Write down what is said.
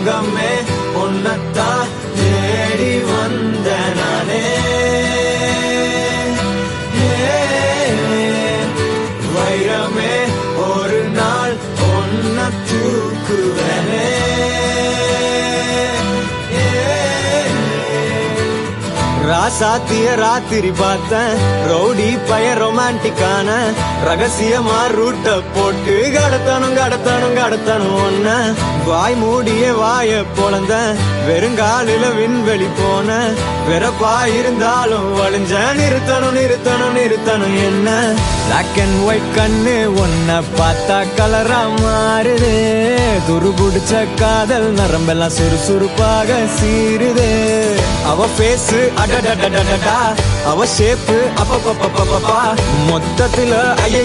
தங்கமே உன்னத்தான் தேடி வந்த நானே வைரமே ஒரு நாள் ஒன்ன தூக்குவனே ராசாத்திய ராத்திரி பார்த்தேன் ரவுடி பய ரொமான்டிக்கான ரகசியமா ரூட்ட போட்டு கடத்தணும் ஒன்ன வாய் மூடிய வாய பொழந்த வெறுங்காலில விண்வெளி போன வெறப்பா இருந்தாலும் வழிஞ்ச நிறுத்தணும் என்ன பிளாக் அண்ட் ஒயிட் கண்ணு ஒன்ன பார்த்தா கலரா மாறுது துருபுடிச்ச காதல் நரம்பெல்லாம் சுறுசுறுப்பாக சீருது அவ பேசு அடடடடடா அவ ஷேப்பு அப்பப்பா மொத்தத்துல ஐய